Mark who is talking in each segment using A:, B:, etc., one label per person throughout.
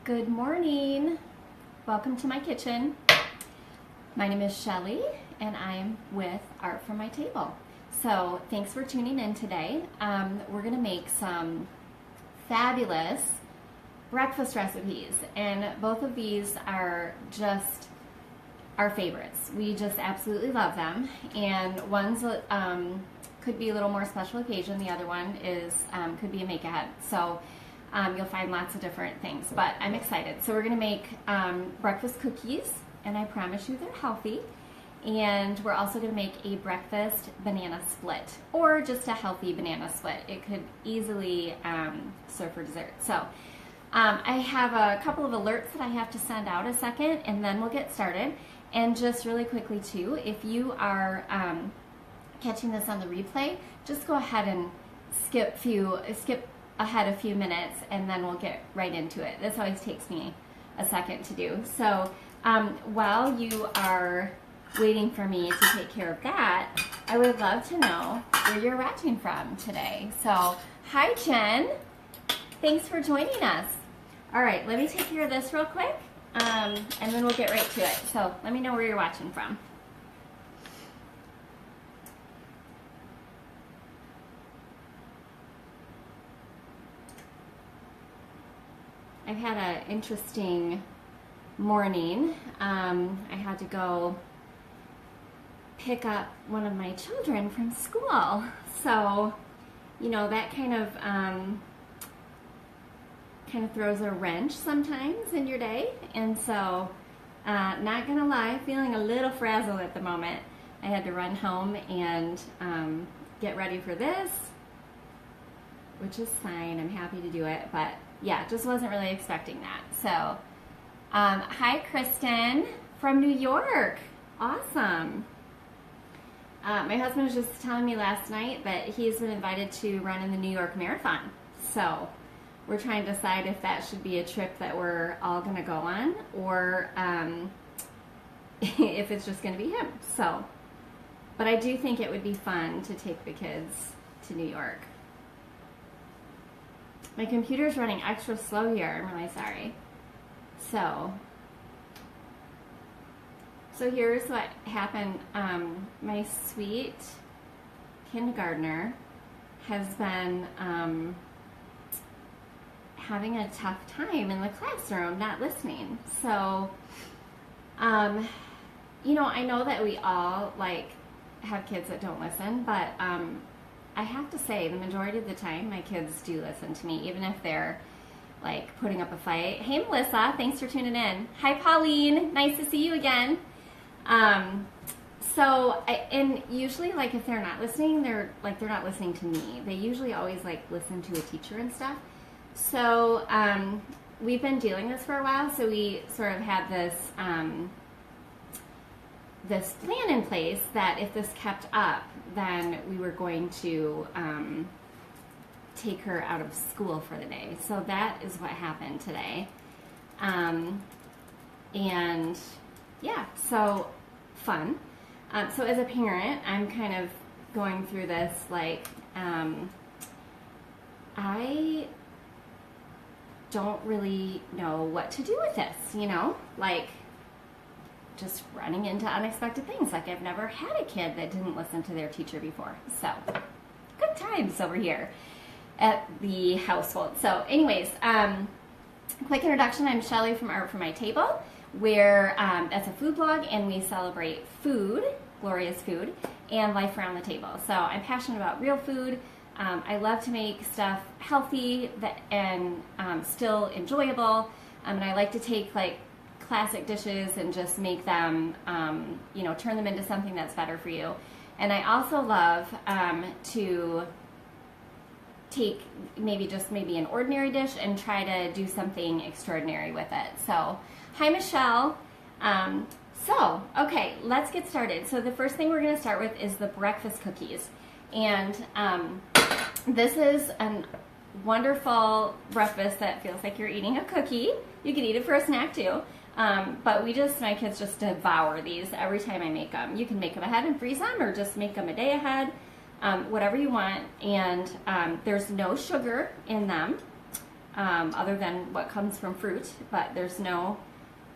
A: Good morning. Welcome to my kitchen. My name is Shelly and I'm with Art from My Table. So thanks for tuning in today. We're going to make some fabulous breakfast recipes, and both of these are just our favorites. We just absolutely love them, and one's could be a little more special occasion. The other one is could be a make ahead. So you'll find lots of different things, but I'm excited. So we're going to make breakfast cookies, and I promise you they're healthy. And we're also going to make a breakfast banana split, or just a healthy banana split. It could easily serve for dessert. So I have a couple of alerts that I have to send out a second, and then we'll get started. And just really quickly too, if you are catching this on the replay, just go ahead and skip ahead a few minutes, and then we'll get right into it. This always takes me a second to do. So while you are waiting for me to take care of that, I would love to know where you're watching from today. So hi Jen, thanks for joining us. All right, let me take care of this real quick, and then we'll get right to it. So let me know where you're watching from. I've had an interesting morning. I had to go pick up one of my children from school. So, you know, that kind of throws a wrench sometimes in your day. And so, not gonna lie, feeling a little frazzled at the moment. I had to run home and get ready for this, which is fine. I'm happy to do it, but yeah, just wasn't really expecting that. So, hi Kristen from New York. Awesome. My husband was just telling me last night that he's been invited to run in the New York Marathon. So we're trying to decide if that should be a trip that we're all going to go on, or if it's just going to be him. So, but I do think it would be fun to take the kids to New York. My computer's running extra slow here. I'm really sorry. So here's what happened. My sweet kindergartner has been having a tough time in the classroom, not listening. So, you know, I know that we all have kids that don't listen, but I have to say the majority of the time my kids do listen to me, even if they're putting up a fight. Hey Melissa, thanks for tuning in. Hi Pauline, nice to see you again. And usually if they're not listening, they're not listening to me. They usually always listen to a teacher and stuff. So we've been dealing with this for a while, so we sort of had this this plan in place that if this kept up, then we were going to take her out of school for the day. So that is what happened today. And yeah, so fun. So as a parent, I'm kind of going through this I don't really know what to do with this, you know, just running into unexpected things. I've never had a kid that didn't listen to their teacher before. So good times over here at the household. So anyways, quick introduction. I'm Shelly from Art from My Table, where that's a food blog, and we celebrate food, glorious food, and life around the table. So I'm passionate about real food. I love to make stuff healthy and still enjoyable. And I like to take classic dishes and just make them, you know, turn them into something that's better for you. And I also love to take maybe an ordinary dish and try to do something extraordinary with it. So, hi Michelle. Okay, let's get started. So the first thing we're going to start with is the breakfast cookies. And this is a wonderful breakfast that feels like you're eating a cookie. You can eat it for a snack too. But my kids just devour these every time I make them. You can make them ahead and freeze them, or just make them a day ahead, whatever you want. And there's no sugar in them. other than what comes from fruit, but there's no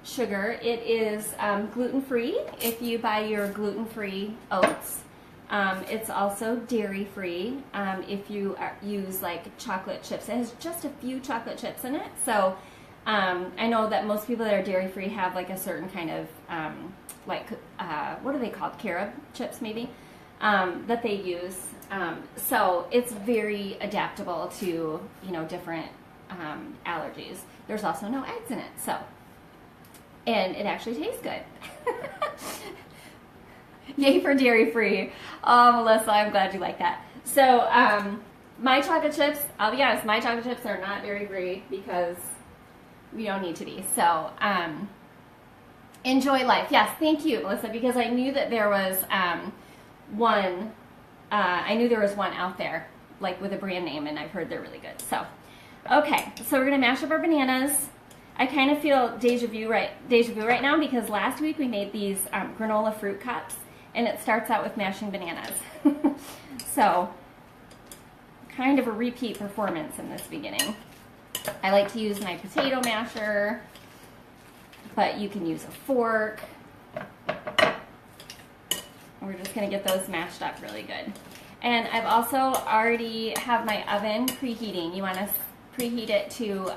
A: sugar. It is gluten-free if you buy your gluten-free oats. It's also dairy-free if you use like chocolate chips. It has just a few chocolate chips in it. So I know that most people that are dairy-free have like a certain kind of what are they called? Carob chips maybe that they use. So it's very adaptable to, different allergies. There's also no eggs in it. And it actually tastes good. Yay for dairy-free. Oh, Melissa, I'm glad you like that. So, my chocolate chips, I'll be honest, my chocolate chips are not dairy-free because we don't need to be. So, enjoy life. Yes, thank you, Melissa, because I knew that there was one out there, like with a brand name, and I've heard they're really good. So, okay, so we're going to mash up our bananas. I kind of feel deja vu right now because last week we made these granola fruit cups, and it starts out with mashing bananas. So, kind of a repeat performance in this beginning. I like to use my potato masher, but you can use a fork. We're just going to get those mashed up really good. And I've also already have my oven preheating. You want to preheat it to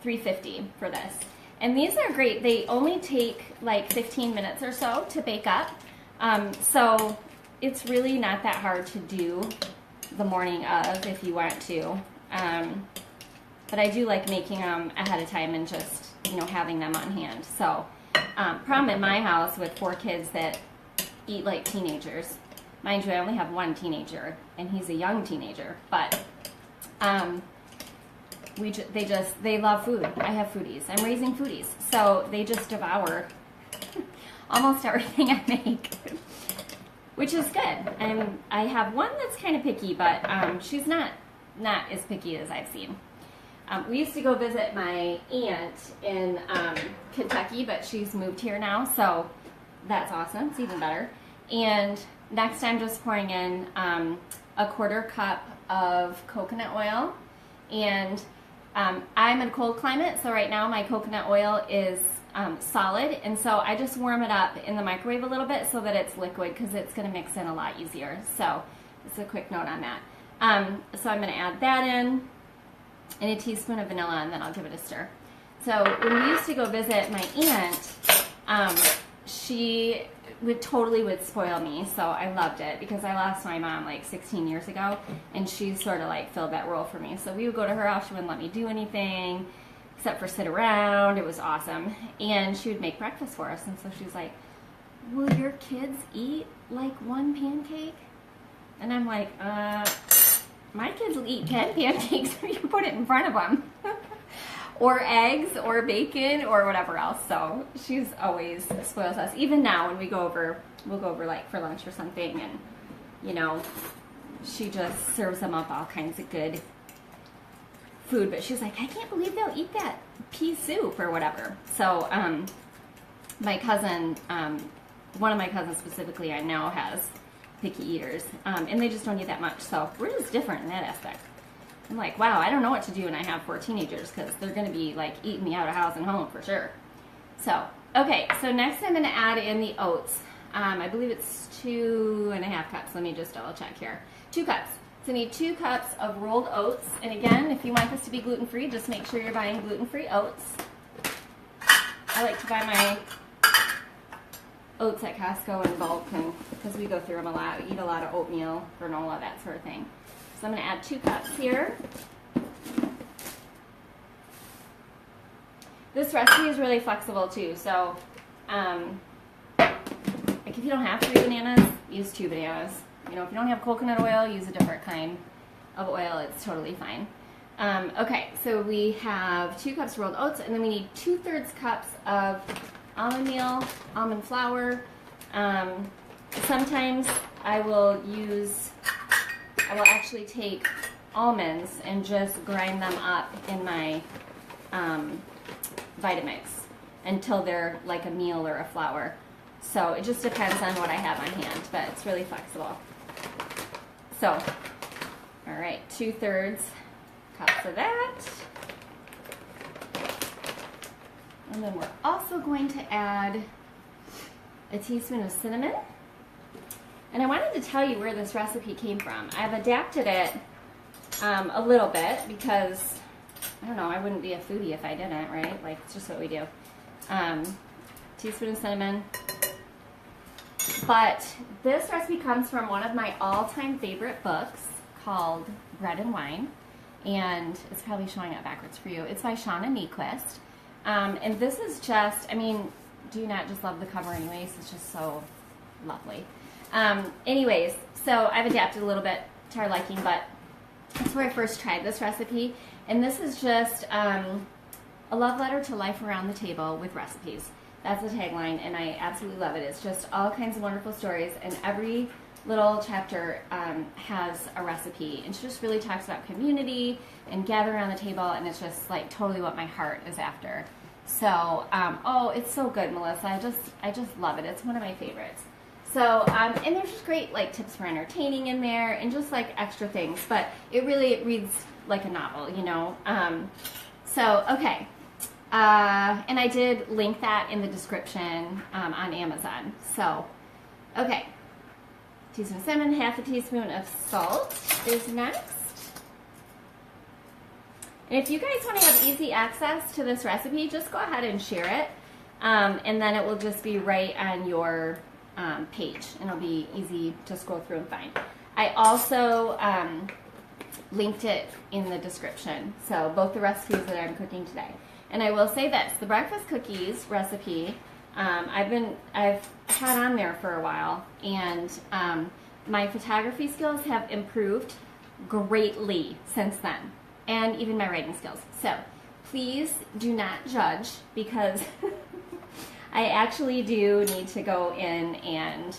A: 350 for this. And these are great. They only take like 15 minutes or so to bake up. So it's really not that hard to do the morning of if you want to. But I do like making them ahead of time and just, having them on hand. So problem in my house with 4 kids that eat like teenagers. Mind you, I only have one teenager, and he's a young teenager, but they love food. I have foodies. I'm raising foodies. So they just devour almost everything I make, which is good. And I have one that's kind of picky, but she's not as picky as I've seen. We used to go visit my aunt in Kentucky, but she's moved here now, so that's awesome. It's even better. And next I'm just pouring in a 1/4 cup of coconut oil. And I'm in a cold climate, so right now my coconut oil is solid, and so I just warm it up in the microwave a little bit so that it's liquid because it's going to mix in a lot easier. So just a quick note on that. So I'm going to add that in, and a teaspoon of vanilla, and then I'll give it a stir. So when we used to go visit my aunt, she would spoil me, so I loved it because I lost my mom like 16 years ago, and she sort of like filled that role for me. So we would go to her house, she wouldn't let me do anything except for sit around. It was awesome. And she would make breakfast for us, and so she was like, will your kids eat like 1 pancake? And I'm like, my kids will eat 10 pancakes if you put it in front of them. Or eggs, or bacon, or whatever else. So she's always spoils us. Even now when we'll go over like for lunch or something, and she just serves them up all kinds of good food. But she's like, I can't believe they'll eat that pea soup or whatever. So my cousin, one of my cousins specifically, I know has picky eaters, and they just don't eat that much. So we're just different in that aspect. I'm like, wow, I don't know what to do when I have 4 teenagers because they're going to be like eating me out of house and home for sure. So, okay, so next I'm going to add in the oats. I believe it's 2.5 cups. Let me just double check here. 2 cups. So I need 2 cups of rolled oats. And again, if you want this to be gluten-free, just make sure you're buying gluten-free oats. I like to buy my oats at Costco in bulk because we go through them a lot. We eat a lot of oatmeal, granola, that sort of thing. So I'm going to add 2 cups here. This recipe is really flexible too. So, like if you don't have 3 bananas, use 2 bananas. If you don't have coconut oil, use a different kind of oil. It's totally fine. Okay, so we have 2 cups rolled oats, and then we need 2/3 cups of almond meal, almond flour. Sometimes I will actually take almonds and just grind them up in my Vitamix until they're like a meal or a flour. So it just depends on what I have on hand, but it's really flexible. So, all right, 2/3 cups of that. And then we're also going to add a teaspoon of cinnamon. And I wanted to tell you where this recipe came from. I've adapted it a little bit because, I don't know, I wouldn't be a foodie if I didn't, right? Like, it's just what we do. Teaspoon of cinnamon. But this recipe comes from one of my all-time favorite books called Bread and Wine. And it's probably showing up backwards for you. It's by Shauna Niequist. And this is just, I mean, do you not just love the cover anyways? It's just so lovely. Anyways, so I've adapted a little bit to our liking, but that's where I first tried this recipe. And this is just a love letter to life around the table with recipes. That's the tagline, and I absolutely love it. It's just all kinds of wonderful stories, and every little chapter has a recipe. And she just really talks about community and gathering around the table, and it's just like totally what my heart is after. So, oh, it's so good, Melissa. I just love it. It's one of my favorites. So, and there's just great like tips for entertaining in there, and just like extra things. But it really reads like a novel, you know. So, okay. And I did link that in the description on Amazon. So, okay. Teaspoon of cinnamon, half a teaspoon of salt is next. And if you guys want to have easy access to this recipe, just go ahead and share it. And then it will just be right on your page, and it'll be easy to scroll through and find. I also linked it in the description, so both the recipes that I'm cooking today. And I will say this, the breakfast cookies recipe, I've had on there for a while, and my photography skills have improved greatly since then, and even my writing skills. So please do not judge, because I actually do need to go in and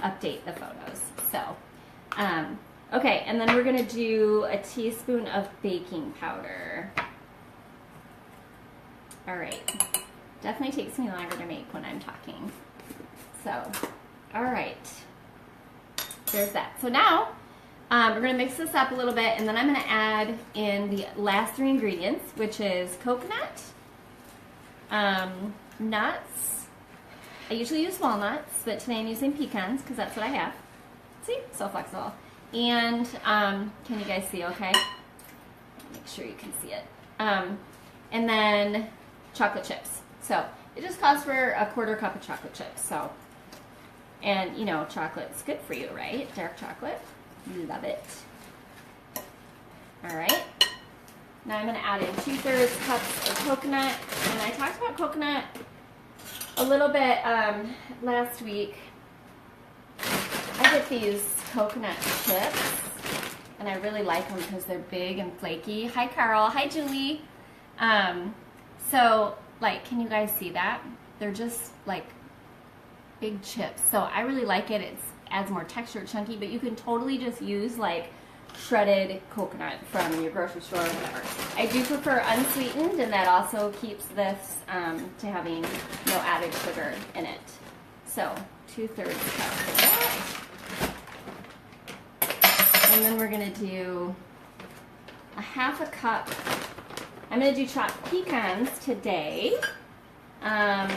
A: update the photos. So, okay, and then we're gonna do a teaspoon of baking powder. All right, definitely takes me longer to make when I'm talking. So, all right, there's that. So now, we're gonna mix this up a little bit, and then I'm gonna add in the last three ingredients, which is coconut, nuts. I usually use walnuts, but today I'm using pecans because that's what I have. See, so flexible. And can you guys see okay? Make sure you can see it. And then chocolate chips. So it just calls for a 1/4 cup of chocolate chips. So, and you know, chocolate's good for you, right? Dark chocolate. Love it. All right. Now I'm going to add in 2/3 cups of coconut. And I talked about coconut a little bit last week. I get these coconut chips, and I really like them because they're big and flaky. Hi, Carl. Hi, Julie. So, like, can you guys see that? They're just like big chips. So I really like it. It adds more texture, chunky, but you can totally just use like shredded coconut from your grocery store or whatever. I do prefer unsweetened, and that also keeps this to having no added sugar in it. So 2/3 cup of that. And then we're gonna do a 1/2 cup. I'm gonna do chopped pecans today. I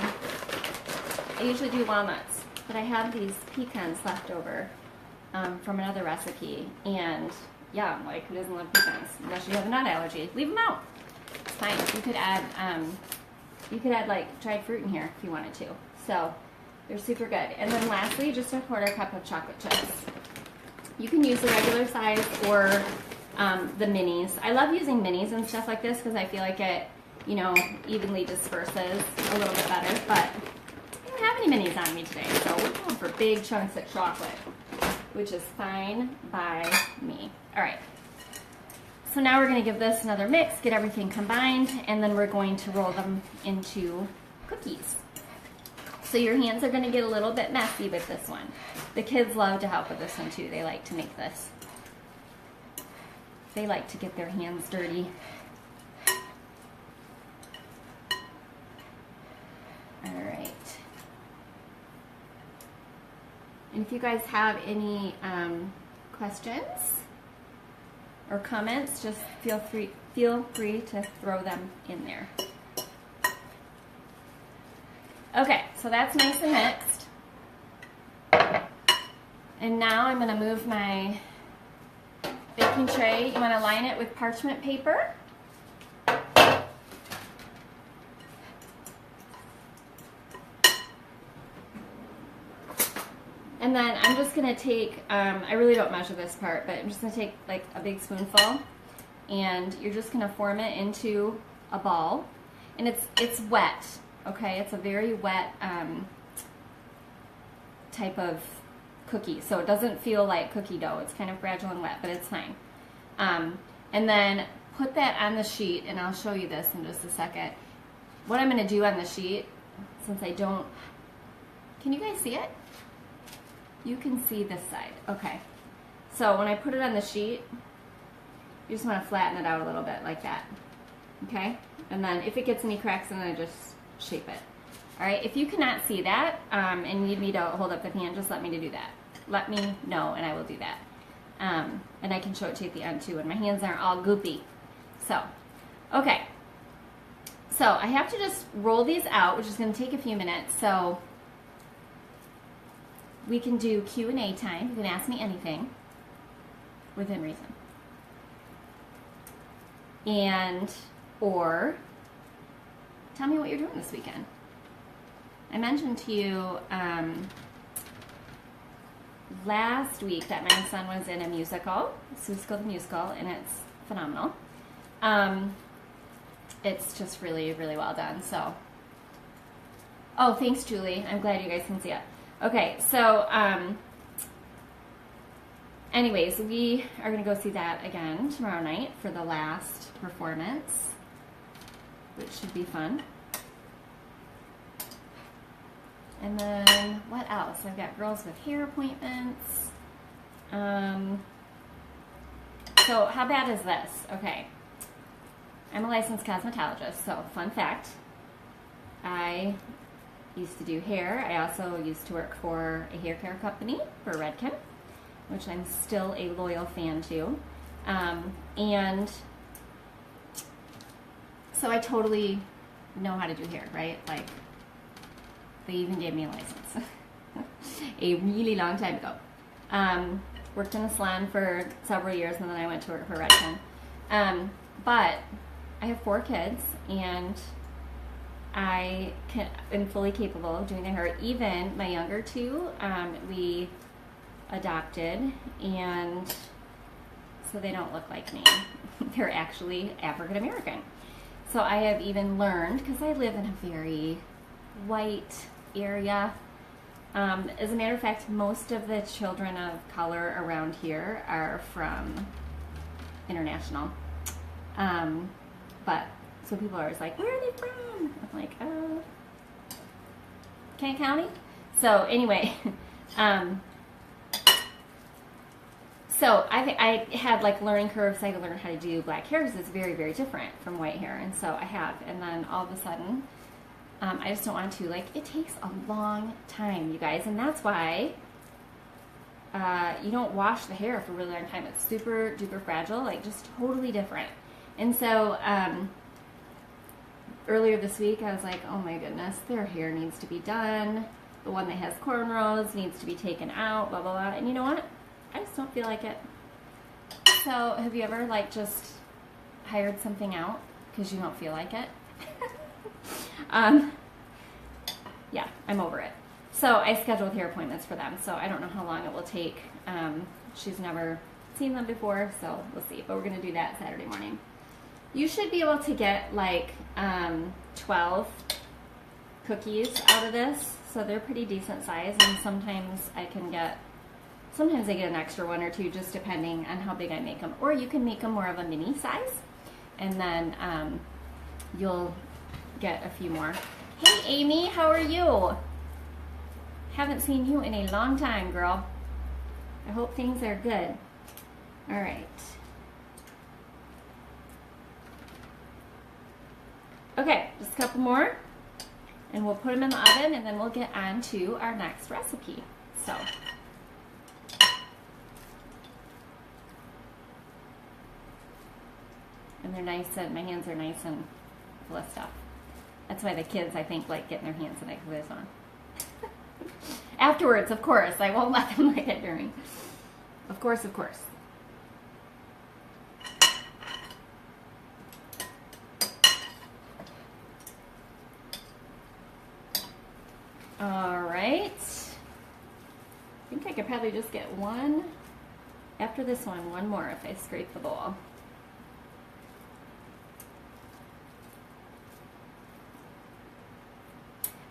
A: usually do walnuts, but I have these pecans left over from another recipe, and yeah, like, who doesn't love pecans unless you have a nut allergy? Leave them out. It's fine. You could add like dried fruit in here if you wanted to. So they're super good. And then lastly, just a 1/4 cup of chocolate chips. You can use the regular size or the minis. I love using minis and stuff like this because I feel like it, you know, evenly disperses a little bit better. But I don't have any minis on me today, so we're going for big chunks of chocolate, which is fine by me. All right. So now we're going to give this another mix, get everything combined, and then we're going to roll them into cookies. So your hands are going to get a little bit messy with this one. The kids love to help with this one too. They like to make this. They like to get their hands dirty. All right. And if you guys have any questions or comments, just feel free to throw them in there. Okay, so that's nice and mixed. And now I'm going to move my baking tray. You want to line it with parchment paper. And then I'm just going to take, I really don't measure this part, but I'm just going to take like a big spoonful, and you're just going to form it into a ball. And it's wet, okay? It's a very wet type of cookie, so it doesn't feel like cookie dough. It's kind of fragile and wet, but it's fine. And then put that on the sheet, and I'll show you this in just a second. What I'm going to do on the sheet, since I don't, can you guys see it? You can see this side. Okay. So when I put it on the sheet, you just want to flatten it out a little bit like that. Okay? And then if it gets any cracks in it, just shape it. All right? If you cannot see that and need me to hold up the pan, just let me to do that. Let me know and I will do that. And I can show it to you at the end too when my hands aren't all goopy. So, okay. So I have to just roll these out, which is going to take a few minutes. So we can do Q&A time. You can ask me anything within reason. And, or tell me what you're doing this weekend. I mentioned to you last week that my son was in a musical, Seussical the Musical, and it's phenomenal. It's just really, really well done. So, oh, thanks, Julie. I'm glad you guys can see it. Okay, so anyways, we are going to go see that again tomorrow night for the last performance, which should be fun. And then what else? I've got girls with hair appointments. So how bad is this? Okay, I'm a licensed cosmetologist, so fun fact, I used to do hair. I also used to work for a hair care company for Redken, which I'm still a loyal fan to. And so I totally know how to do hair, right? Like, they even gave me a license a really long time ago. Worked in a salon for several years, and then I went to work for Redken. But I have 4 kids, and I am fully capable of doing their hair. Even my younger 2, we adopted, and so they don't look like me. They're actually African American. So I have even learned, because I live in a very white area. As a matter of fact, most of the children of color around here are from international. But so people are always like, where are they from? I'm like, Kent County. So anyway, so I had like learning curves. I had to learn how to do black hair because it's very, very different from white hair. And so I have, and then all of a sudden, I just don't want to. Like, it takes a long time, you guys, and that's why you don't wash the hair for a really long time. It's super duper fragile, like just totally different. And so earlier this week, I was like, oh my goodness, their hair needs to be done. The one that has cornrows needs to be taken out, blah, blah, blah. And you know what? I just don't feel like it. So have you ever, like, just hired something out because you don't feel like it? Yeah, I'm over it. So I scheduled hair appointments for them, so I don't know how long it will take. She's never seen them before, so we'll see. But we're going to do that Saturday morning. You should be able to get like 12 cookies out of this, so they're pretty decent size, and sometimes I get an extra 1 or 2 just depending on how big I make them. Or you can make them more of a mini size, and then you'll get a few more. Hey Amy, how are you? Haven't seen you in a long time, girl. I hope things are good. All right. Okay, just a couple more, and we'll put them in the oven, and then we'll get on to our next recipe. So, And they're nice, and my hands are nice and full of stuff. That's why the kids, I think, like getting their hands in it because this on. Afterwards, of course. I won't let them like it during. Of course, of course. All right. I think I could probably just get one, after this one more if I scrape the bowl.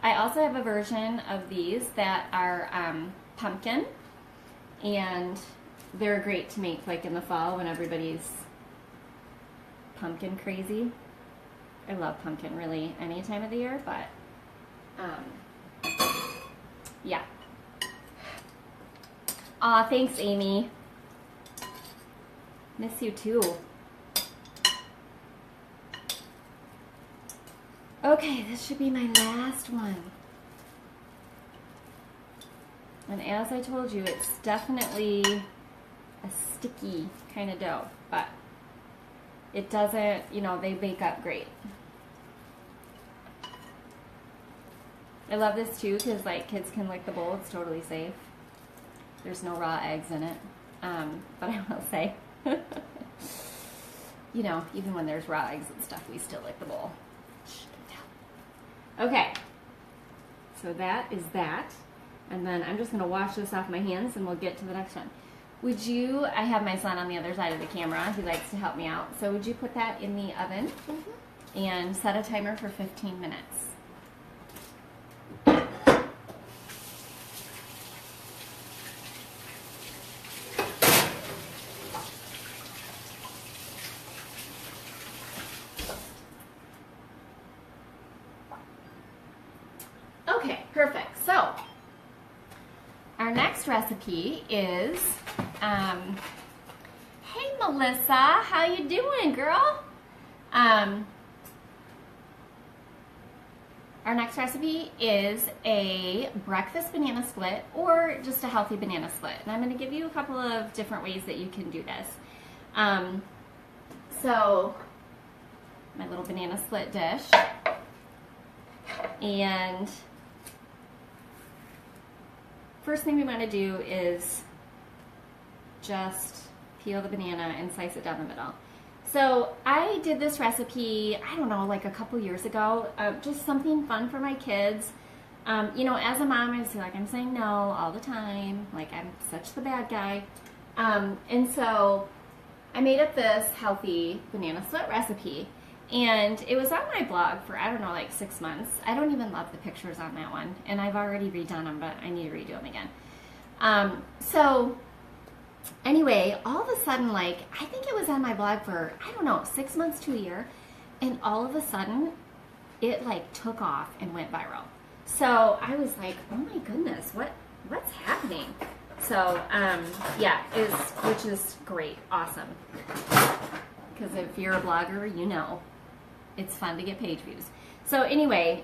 A: I also have a version of these that are pumpkin, and they're great to make like in the fall when everybody's pumpkin crazy. I love pumpkin really any time of the year, but yeah. Aw, thanks, Amy. Miss you too. Okay, this should be my last one. And as I told you, it's definitely a sticky kind of dough, but it doesn't, you know, they bake up great. I love this too because like kids can lick the bowl, it's totally safe. There's no raw eggs in it. But I will say, you know, even when there's raw eggs and stuff, we still lick the bowl. Okay, so that is that. And then I'm just gonna wash this off my hands and we'll get to the next one. Would you, I have my son on the other side of the camera, he likes to help me out. So would you put that in the oven and set a timer for 15 minutes? Okay, perfect. So our next recipe is, hey Melissa, how you doing, girl? Our next recipe is a breakfast banana split or just a healthy banana split. And I'm going to give you a couple of different ways that you can do this. So my little banana split dish. And first thing we want to do is just peel the banana and slice it down the middle. So I did this recipe, I don't know, like a couple years ago, just something fun for my kids. You know, as a mom, I was like, I'm saying no all the time, like I'm such the bad guy. And so I made up this healthy banana split recipe. And it was on my blog for, I don't know, like 6 months. I don't even love the pictures on that one. And I've already redone them, but I need to redo them again. So anyway, all of a sudden, like, I think it was on my blog for, I don't know, 6 months to a year. And all of a sudden, it like took off and went viral. So I was like, oh my goodness, what's happening? So yeah, which is great, awesome. Because if you're a blogger, you know. It's fun to get page views. So anyway,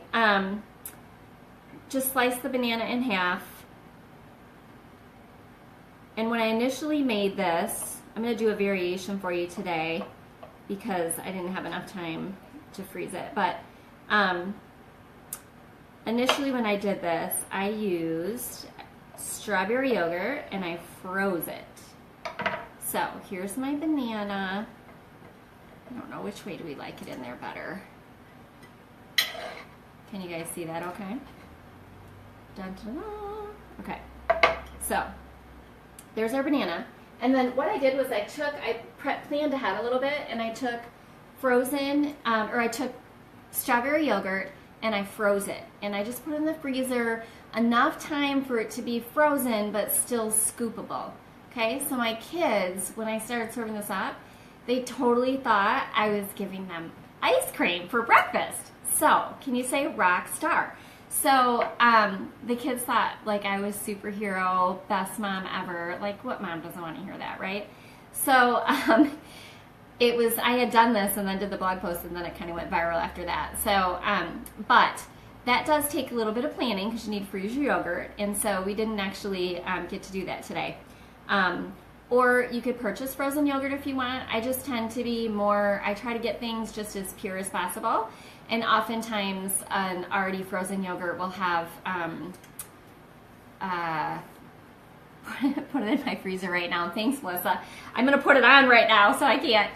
A: just slice the banana in half. And when I initially made this, I'm going to do a variation for you today because I didn't have enough time to freeze it. But initially when I did this, I used strawberry yogurt and I froze it. So here's my banana. I don't know, which way do we like it in there better? Can you guys see that okay? Dun, dun, dun. Okay, so there's our banana. And then what I did was I planned ahead a little bit and I took I took strawberry yogurt and I froze it. And I just put it in the freezer enough time for it to be frozen but still scoopable. Okay, so my kids, when I started serving this up, they totally thought I was giving them ice cream for breakfast. So, can you say rock star? So, the kids thought like I was superhero, best mom ever. Like, what mom doesn't want to hear that, right? So, I had done this and then did the blog post and then it kind of went viral after that. So, but that does take a little bit of planning because you need to freeze your yogurt. And so we didn't actually get to do that today. Or you could purchase frozen yogurt if you want. I just tend to be more, I try to get things just as pure as possible. And oftentimes an already frozen yogurt will have, put it in my freezer right now. Thanks, Melissa. I'm going to put it on right now, so I can't.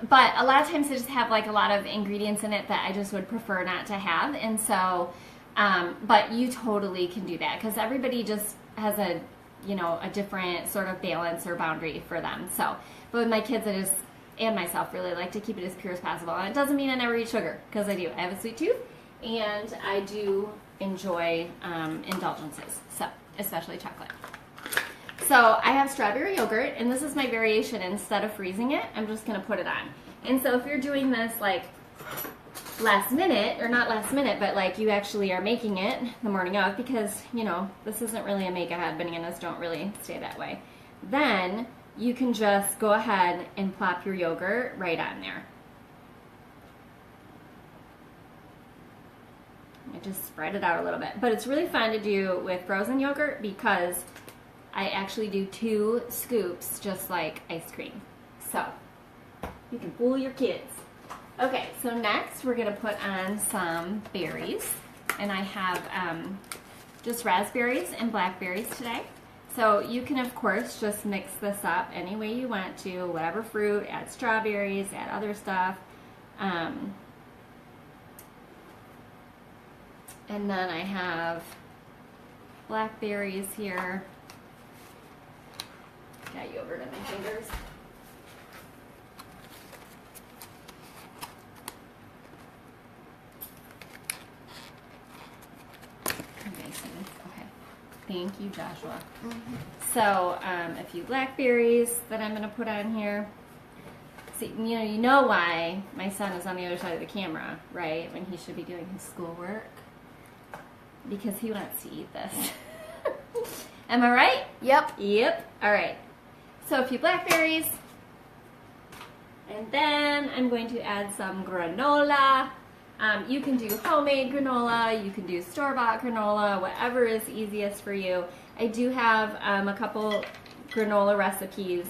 A: But a lot of times they just have like a lot of ingredients in it that I just would prefer not to have. And so, but you totally can do that because everybody just has a, you know, a different sort of balance or boundary for them. So, but with my kids, I just, and myself, really like to keep it as pure as possible. And it doesn't mean I never eat sugar, because I do. I have a sweet tooth, and I do enjoy indulgences, so especially chocolate. So I have strawberry yogurt, and this is my variation. Instead of freezing it, I'm just going to put it on. And so if you're doing this like last minute, or not last minute, but like you actually are making it the morning of, because, you know, this isn't really a make ahead, bananas don't really stay that way, then you can just go ahead and plop your yogurt right on there. I just spread it out a little bit. But it's really fun to do with frozen yogurt because I actually do 2 scoops just like ice cream. So you can fool your kids. Okay, so next we're gonna put on some berries. And I have just raspberries and blackberries today. So you can, of course, just mix this up any way you want to, whatever fruit, add strawberries, add other stuff. And then I have blackberries here. Got yogurt in my fingers. Okay. Thank you, Joshua. Mm-hmm. So a few blackberries that I'm going to put on here. See, you know why my son is on the other side of the camera, right? When he should be doing his schoolwork. Because he wants to eat this. Am I right?
B: Yep.
A: Yep. All right. So a few blackberries. And then I'm going to add some granola. You can do homemade granola, you can do store-bought granola, whatever is easiest for you. I do have a couple granola recipes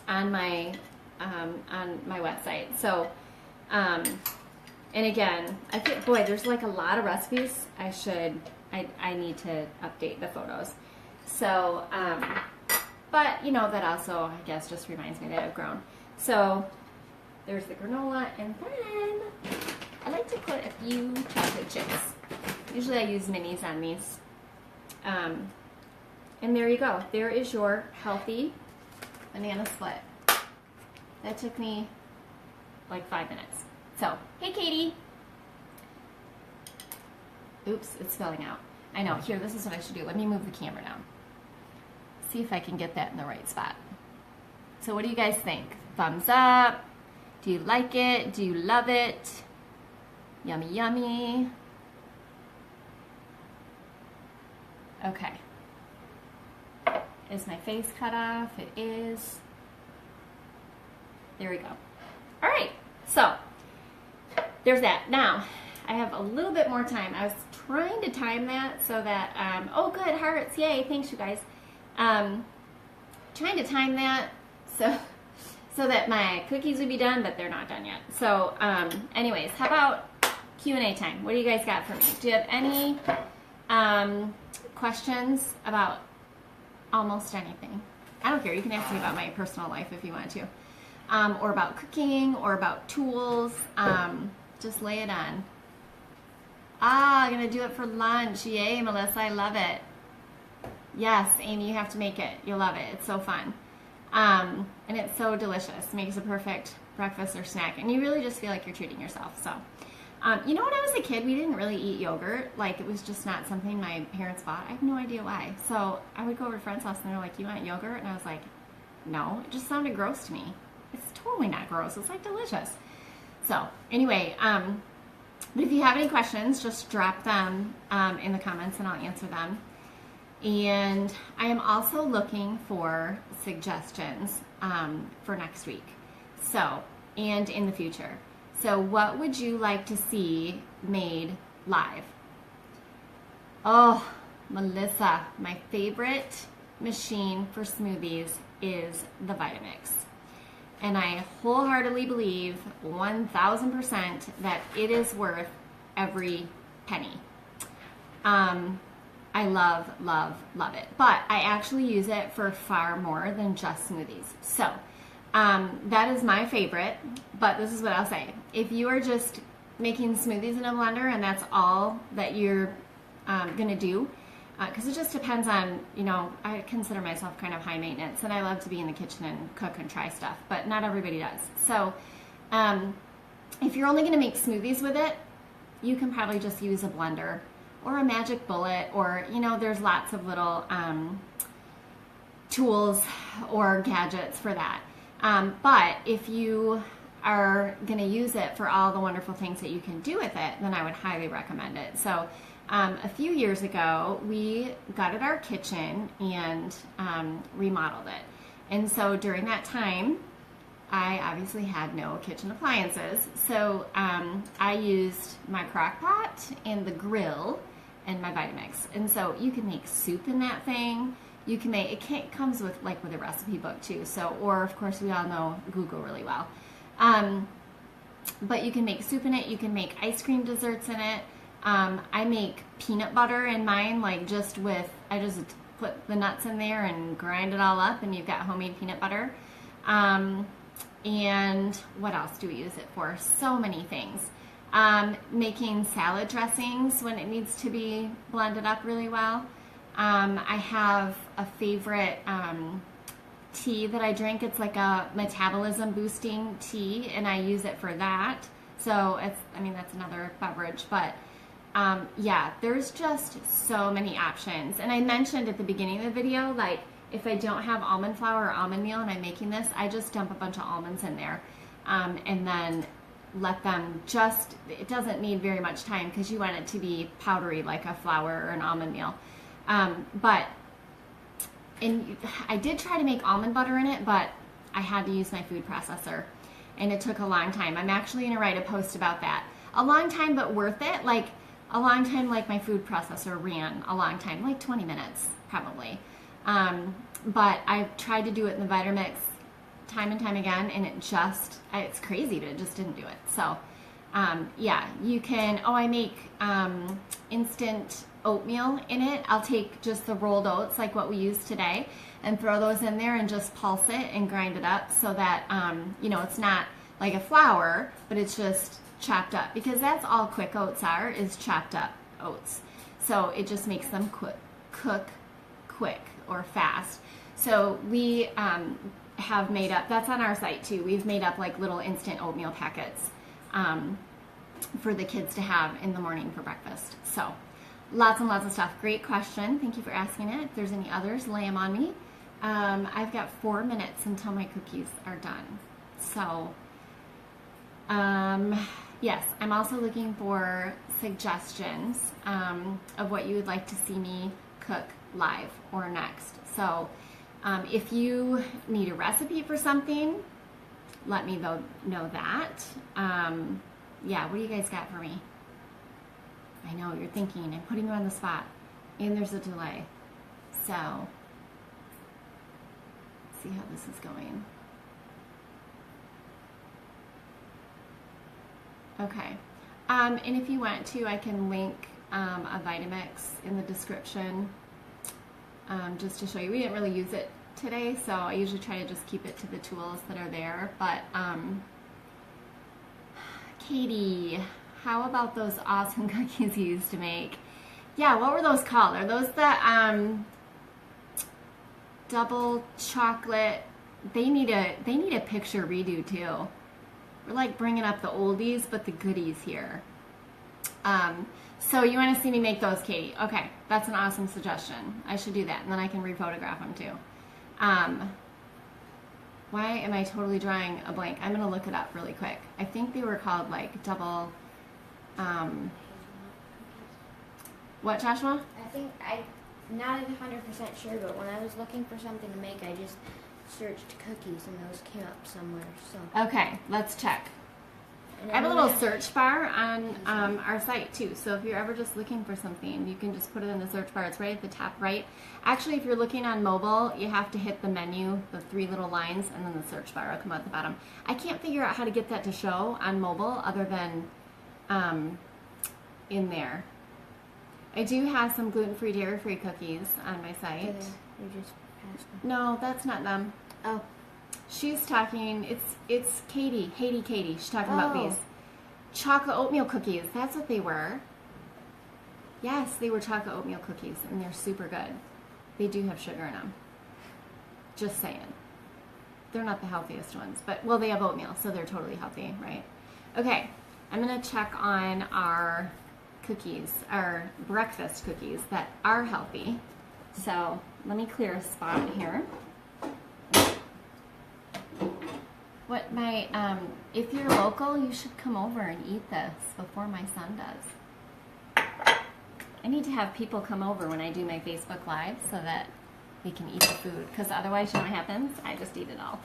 A: on my website. So, and again, I think, boy, there's like a lot of recipes. I need to update the photos. So, but you know, that also, I guess, just reminds me that I've grown. So there's the granola, and then I like to put a few chocolate chips. Usually I use minis on these. And there you go. There is your healthy banana split. That took me like 5 minutes. So, hey Katie. Oops, it's spilling out. I know. Here, this is what I should do. Let me move the camera down. See if I can get that in the right spot. So what do you guys think? Thumbs up? Do you like it? Do you love it? Yummy, yummy. Okay. Is my face cut off? It is. There we go. All right. So there's that. Now, I have a little bit more time. I was trying to time that so that, oh good, hearts, yay, thanks you guys. Trying to time that so that my cookies would be done, but they're not done yet. So anyways, how about Q&A time? What do you guys got for me? Do you have any questions about almost anything? I don't care. You can ask me about my personal life if you want to. Or about cooking, or about tools. Just lay it on. I'm going to do it for lunch. Yay, Melissa, I love it. Yes, Amy, you have to make it. You'll love it. It's so fun. And it's so delicious. It makes a perfect breakfast or snack. And you really just feel like you're treating yourself. So, you know, when I was a kid, we didn't really eat yogurt. Like, it was just not something my parents bought. I have no idea why. So I would go over to a friend's house and they're like, you want yogurt? And I was like, no. It just sounded gross to me. It's totally not gross. It's like delicious. So anyway, but if you have any questions, just drop them in the comments and I'll answer them. And I am also looking for suggestions for next week. So, and in the future. So what would you like to see made live? Oh, Melissa, my favorite machine for smoothies is the Vitamix. And I wholeheartedly believe 1000% that it is worth every penny. I love, love, love it. But I actually use it for far more than just smoothies. So that is my favorite, but this is what I'll say. If you are just making smoothies in a blender and that's all that you're gonna do, because it just depends on, you know, I consider myself kind of high maintenance and I love to be in the kitchen and cook and try stuff, but not everybody does. So if you're only gonna make smoothies with it, you can probably just use a blender or a magic bullet, or, you know, there's lots of little tools or gadgets for that. But if you are going to use it for all the wonderful things that you can do with it, then I would highly recommend it. So a few years ago, we gutted our kitchen and remodeled it. And so during that time, I obviously had no kitchen appliances. So I used my crock pot and the grill and my Vitamix. And so you can make soup in that thing. You can make, it comes with like with a recipe book too. So, or of course we all know Google really well. But you can make soup in it. You can make ice cream desserts in it. I make peanut butter in mine, like just with, I just put the nuts in there and grind it all up and you've got homemade peanut butter. And what else do we use it for? So many things. Making salad dressings when it needs to be blended up really well. I have a favorite tea that I drink. It's like a metabolism boosting tea, and I use it for that. So it's, I mean, that's another beverage, but yeah, there's just so many options. And I mentioned at the beginning of the video, like if I don't have almond flour or almond meal and I'm making this, I just dump a bunch of almonds in there and then let them just, it doesn't need very much time because you want it to be powdery like a flour or an almond meal. But I did try to make almond butter in it, but I had to use my food processor and it took a long time. I'm actually going to write a post about that. A long time, but worth it. Like a long time, like my food processor ran a long time, like 20 minutes probably. But I've tried to do it in the Vitamix time and time again, and it just, it's crazy, but it just didn't do it. So, yeah, you can, I make instant oatmeal in it. I'll take just the rolled oats, like what we use today, and throw those in there and just pulse it and grind it up so that, you know, it's not like a flour, but it's just chopped up, because that's all quick oats are, is chopped up oats. So it just makes them cook quick or fast. So we have made up, that's on our site too, we've made up like little instant oatmeal packets for the kids to have in the morning for breakfast. So lots and lots of stuff. Great question. Thank you for asking it. If there's any others, lay them on me. I've got 4 minutes until my cookies are done. So yes, I'm also looking for suggestions of what you would like to see me cook live or next. So if you need a recipe for something, let me know that. Yeah, what do you guys got for me? I know you're thinking, I'm putting you on the spot, and there's a delay. So, see how this is going. Okay, and if you want to, I can link a Vitamix in the description just to show you. We didn't really use it today, so I usually try to just keep it to the tools that are there. But Katie, how about those awesome cookies you used to make? Yeah, what were those called? Are those the double chocolate? They need a picture redo too. We're like bringing up the oldies, but the goodies here. So you want to see me make those, Katie? Okay, that's an awesome suggestion. I should do that, and then I can rephotograph them too. Why am I totally drawing a blank? I'm going to look it up really quick. I think they were called like double, what, Joshua?
B: I think, I'm not 100% sure, but when I was looking for something to make, I just searched cookies and those came up somewhere. So
A: Okay, let's check.
B: And
A: I have a
B: I'm
A: little
B: gonna-
A: search bar on our site too. So if you're ever just looking for something, you can just put it in the search bar. It's right at the top right. Actually, if you're looking on mobile, you have to hit the menu, the 3 little lines, and then the search bar will come out the bottom. I can't figure out how to get that to show on mobile other than in there. I do have some gluten-free, dairy-free cookies on my site.
B: You just passed them.
A: No, that's not them.
B: Oh.
A: She's talking, it's Katie, Katie. She's talking about
B: Oh.
A: these chocolate oatmeal cookies. That's what they were. Yes, they were chocolate oatmeal cookies, and they're super good. They do have sugar in them. Just saying. They're not the healthiest ones, but, well, they have oatmeal, so they're totally healthy, right? Okay, I'm going to check on our cookies, our breakfast cookies that are healthy. So let me clear a spot here. What my if you're local, you should come over and eat this before my son does. I need to have people come over when I do my Facebook Live so that they can eat the food, because otherwise, you know what happens? I just eat it all.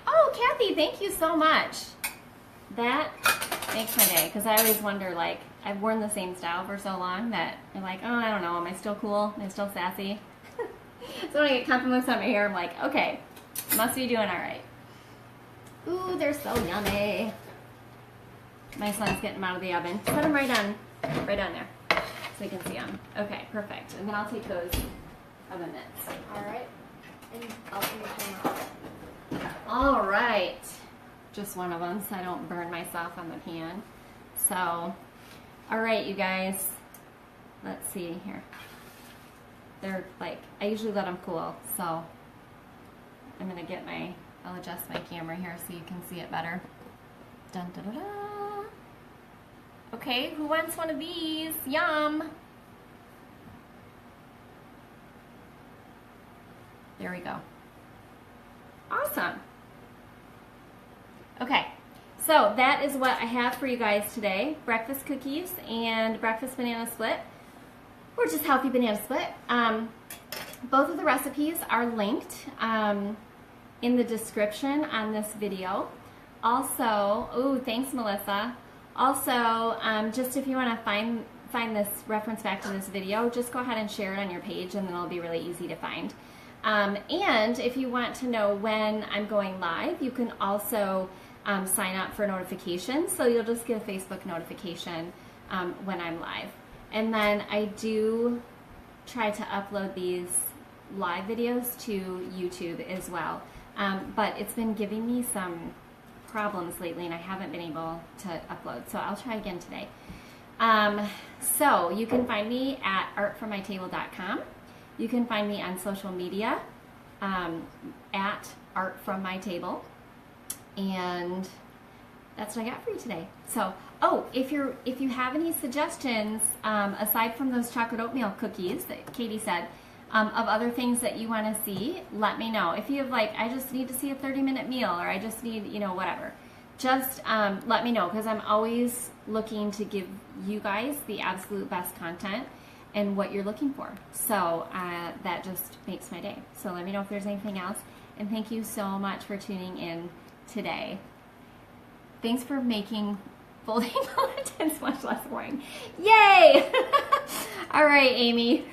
A: Oh, Kathy, thank you so much. That makes my day, because I always wonder, like, I've worn the same style for so long that you're like, oh, I don't know, am I still cool? Am I still sassy? So when I get compliments on my hair, I'm like, okay, must be doing all right. Ooh, they're so yummy. My son's getting them out of the oven. Set them right on there, so you can see them. Okay, perfect. And then I'll take those oven mitts.
B: All right. And I'll finish them up.
A: All right. Just one of them, so I don't burn myself on the pan. So, all right, you guys. Let's see here. They're like, I usually let them cool, so I'm gonna get I'll adjust my camera here so you can see it better. Dun da da da. Okay, who wants one of these? Yum. There we go. Awesome. Okay, so that is what I have for you guys today. Breakfast cookies and breakfast banana split, or just healthy banana split. Both of the recipes are linked in the description on this video. Also, ooh, thanks Melissa. Also, just if you want to find this reference back to this video, just go ahead and share it on your page, and then it'll be really easy to find. And if you want to know when I'm going live, you can also sign up for notifications. So you'll just get a Facebook notification when I'm live. And then I do try to upload these live videos to YouTube as well. But it's been giving me some problems lately, and I haven't been able to upload. So I'll try again today. So you can find me at artfrommytable.com. You can find me on social media at artfrommytable. And that's what I got for you today. So, oh, if you have any suggestions, aside from those chocolate oatmeal cookies that Katie said, of other things that you want to see, let me know. If you have like, I just need to see a 30-minute meal, or I just need, whatever, just let me know, because I'm always looking to give you guys the absolute best content and what you're looking for. So that just makes my day. So let me know if there's anything else. And thank you so much for tuning in today. Thanks for making folding bulletins much less boring. Yay! All right, Amy.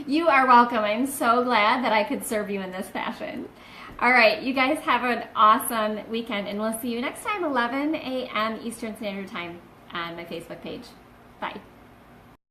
A: You are welcome. I'm so glad that I could serve you in this fashion. All right, you guys have an awesome weekend, and we'll see you next time, 11 a.m. Eastern Standard Time on my Facebook page. Bye.